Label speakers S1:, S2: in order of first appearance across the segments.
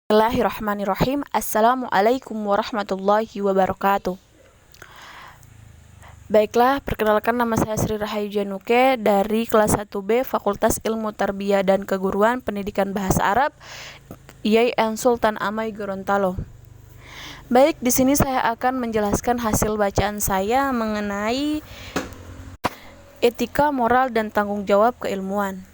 S1: Bismillahirrahmanirrahim. Assalamualaikum warahmatullahi wabarakatuh. Baiklah, perkenalkan nama saya Sri Rahayu Januke dari kelas 1B Fakultas Ilmu Tarbiyah dan Keguruan Pendidikan Bahasa Arab IAIN Sultan Amai Gorontalo. Baik, di sini saya akan menjelaskan hasil bacaan saya mengenai etika, moral, dan tanggung jawab keilmuan.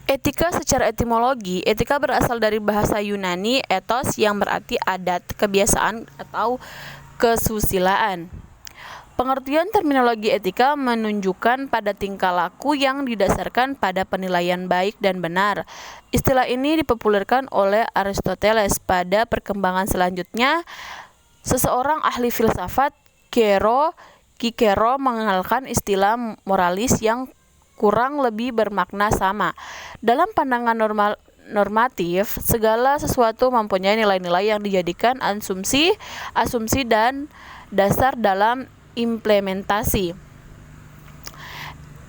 S1: Etika secara etimologi, etika berasal dari bahasa Yunani ethos yang berarti adat, kebiasaan, atau kesusilaan. Pengertian terminologi etika menunjukkan pada tingkah laku yang didasarkan pada penilaian baik dan benar. Istilah ini dipopulerkan oleh Aristoteles. Pada perkembangan selanjutnya, seseorang ahli filsafat, Kikero, mengenalkan istilah moralis yang kurang lebih bermakna sama. Dalam pandangan normatif, segala sesuatu mempunyai nilai-nilai yang dijadikan asumsi dan dasar dalam implementasi.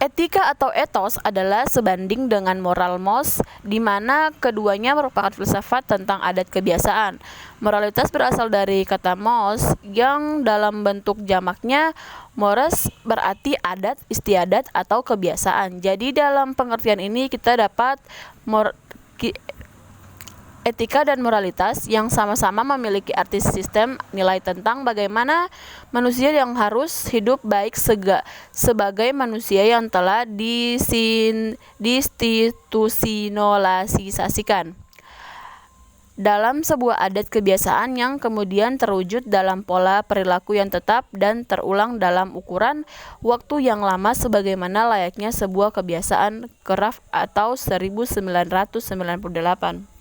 S1: Etika atau ethos adalah sebanding dengan moral mos, di mana keduanya merupakan filsafat tentang adat kebiasaan. Moralitas berasal dari kata mos yang dalam bentuk jamaknya mores berarti adat, istiadat, atau kebiasaan. Jadi dalam pengertian ini kita dapat etika dan moralitas yang sama-sama memiliki arti sistem nilai tentang bagaimana manusia yang harus hidup baik sebagai manusia yang telah diinstitusionalisasikan dalam sebuah adat kebiasaan yang kemudian terwujud dalam pola perilaku yang tetap dan terulang dalam ukuran waktu yang lama sebagaimana layaknya sebuah kebiasaan Kraft atau 1998.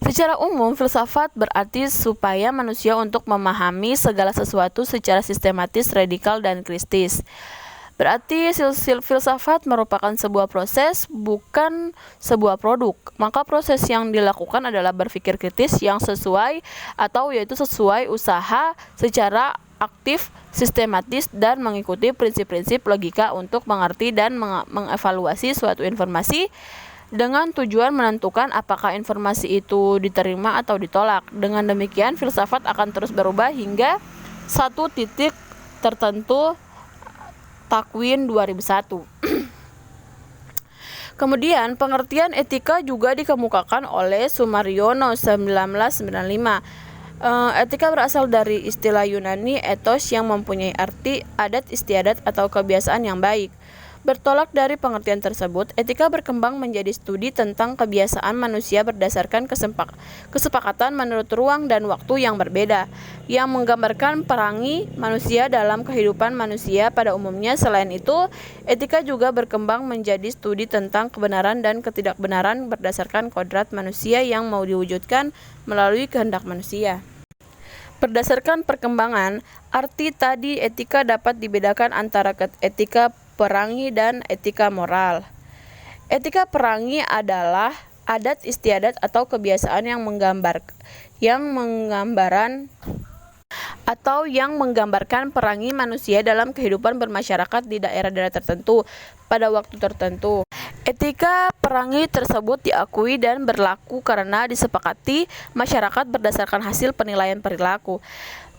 S1: Secara umum, filsafat berarti supaya manusia untuk memahami segala sesuatu secara sistematis, radikal, dan kristis. Berarti filsafat merupakan sebuah proses, bukan sebuah produk. Maka proses yang dilakukan adalah berpikir kritis yang sesuai usaha secara aktif, sistematis, dan mengikuti prinsip-prinsip logika untuk mengerti dan mengevaluasi suatu informasi dengan tujuan menentukan apakah informasi itu diterima atau ditolak. Dengan demikian, filsafat akan terus berubah hingga satu titik tertentu. Takwin 2001. Kemudian, pengertian etika juga dikemukakan oleh Sumaryono 1995. Etika berasal dari istilah Yunani ethos yang mempunyai arti adat, istiadat, atau kebiasaan yang baik. Bertolak dari pengertian tersebut, etika berkembang menjadi studi tentang kebiasaan manusia berdasarkan kesepakatan menurut ruang dan waktu yang berbeda, yang menggambarkan perangi manusia dalam kehidupan manusia pada umumnya. Selain itu, etika juga berkembang menjadi studi tentang kebenaran dan ketidakbenaran berdasarkan kodrat manusia yang mau diwujudkan melalui kehendak manusia. Berdasarkan perkembangan, arti tadi etika dapat dibedakan antara etika perangi dan etika moral. Etika perangi adalah adat istiadat atau kebiasaan yang menggambarkan perangi manusia dalam kehidupan bermasyarakat di daerah-daerah tertentu pada waktu tertentu. Etika perangi tersebut diakui dan berlaku karena disepakati masyarakat berdasarkan hasil penilaian perilaku.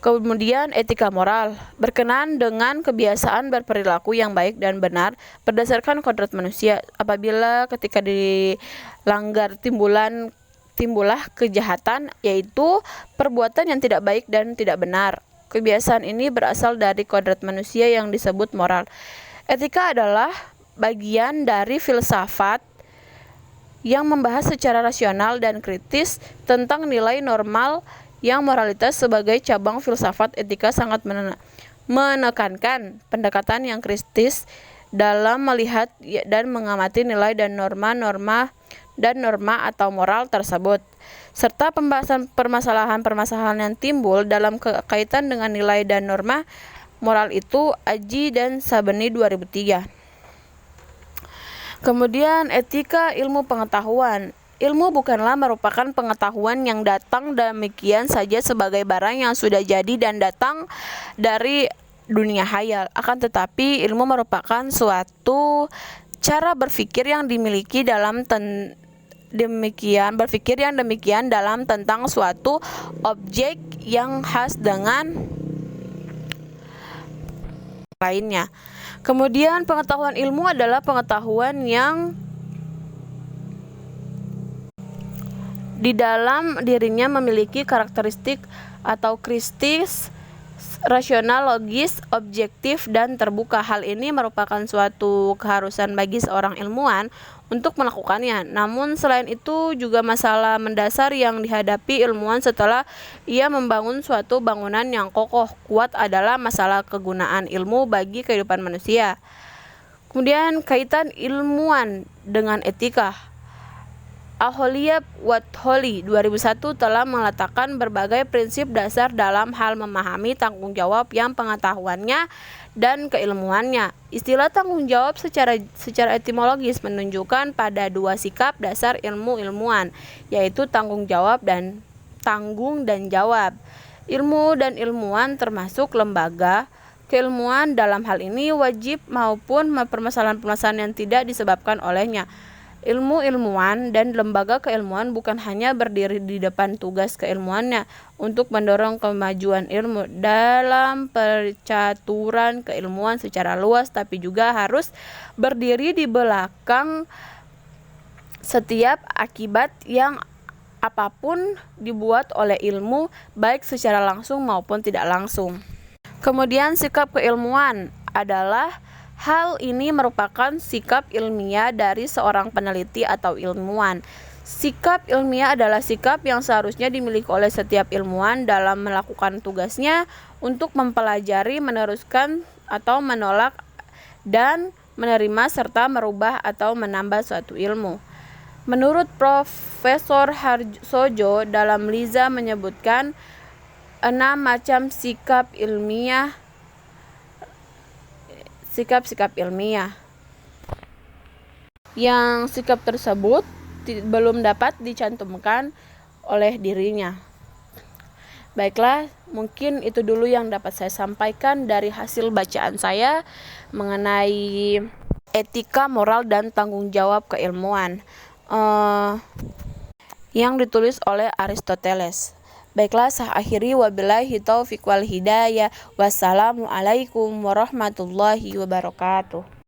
S1: Kemudian etika moral berkenaan dengan kebiasaan berperilaku yang baik dan benar berdasarkan kodrat manusia. Apabila ketika dilanggar timbullah kejahatan, yaitu perbuatan yang tidak baik dan tidak benar. Kebiasaan ini berasal dari kodrat manusia yang disebut moral. Etika adalah bagian dari filsafat yang membahas secara rasional dan kritis tentang nilai normal yang moralitas. Sebagai cabang filsafat, etika sangat menekankan pendekatan yang kritis dalam melihat dan mengamati nilai dan norma atau moral tersebut, serta pembahasan permasalahan yang timbul dalam kaitan dengan nilai dan norma moral itu. Aji dan Sabeni 2003. Kemudian etika ilmu pengetahuan. Ilmu bukanlah merupakan pengetahuan yang datang demikian saja sebagai barang yang sudah jadi dan datang dari dunia hayal. Akan tetapi, ilmu merupakan suatu cara berpikir yang dimiliki dalam berpikir yang demikian dalam tentang suatu objek yang khas dengan lainnya. Kemudian pengetahuan ilmu adalah pengetahuan yang di dalam dirinya memiliki karakteristik atau kritis, rasional, logis, objektif, dan terbuka. Hal ini merupakan suatu keharusan bagi seorang ilmuwan untuk melakukannya. Namun selain itu juga masalah mendasar yang dihadapi ilmuwan setelah ia membangun suatu bangunan yang kokoh kuat adalah masalah kegunaan ilmu bagi kehidupan manusia. Kemudian kaitan ilmuwan dengan etika. Al-Holiyab Wat-Holi 2001 telah meletakkan berbagai prinsip dasar dalam hal memahami tanggung jawab yang pengetahuannya dan keilmuannya. Istilah tanggung jawab secara etimologis menunjukkan pada dua sikap dasar ilmuwan, yaitu tanggung dan jawab. Ilmu dan ilmuwan termasuk lembaga keilmuan dalam hal ini wajib maupun permasalahan-permasalahan yang tidak disebabkan olehnya. Ilmuwan dan lembaga keilmuan bukan hanya berdiri di depan tugas keilmuannya untuk mendorong kemajuan ilmu dalam percaturan keilmuan secara luas, tapi juga harus berdiri di belakang setiap akibat yang apapun dibuat oleh ilmu, baik secara langsung maupun tidak langsung. Kemudian sikap keilmuan adalah hal ini merupakan sikap ilmiah dari seorang peneliti atau ilmuwan. Sikap ilmiah adalah sikap yang seharusnya dimiliki oleh setiap ilmuwan dalam melakukan tugasnya untuk mempelajari, meneruskan atau menolak dan menerima serta merubah atau menambah suatu ilmu. Menurut Profesor Harsojo dalam Liza menyebutkan 6 macam sikap ilmiah. Yang sikap tersebut belum dapat dicantumkan oleh dirinya. Baiklah, mungkin itu dulu yang dapat saya sampaikan dari hasil bacaan saya mengenai etika, moral, dan tanggung jawab keilmuan yang ditulis oleh Aristoteles. Baiklah, saya akhiri wabillahi taufiq wal hidayah. Wassalamualaikum warahmatullahi wabarakatuh.